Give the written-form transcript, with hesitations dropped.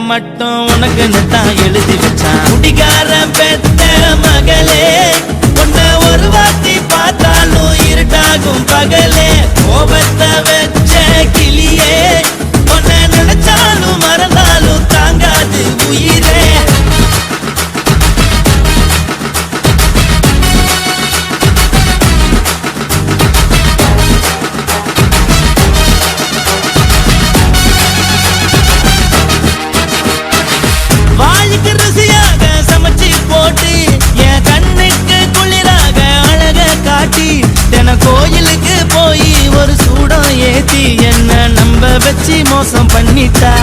மட்டும் உனக்குன்னு தான் எழுதி வச்சான் குடிகார பெத்த மகளே உன்னை ஒரு வாட்டி பார்த்தாலும் இருட்டாகும் பகலே கோபத்தை வச்ச கிளியே உன்னை நினைச்சாலும் மறந்தாலும் தாங்காது உயிரே வாளுக்கு ருசியாக சமைச்சு போட்டு என் கண்ணுக்கு குளிராக அழக காட்டி தின கோயிலுக்கு போய் ஒரு சூடம் ஏத்தி என்ன நம்ப வச்சு மோசம் பண்ணிட்டா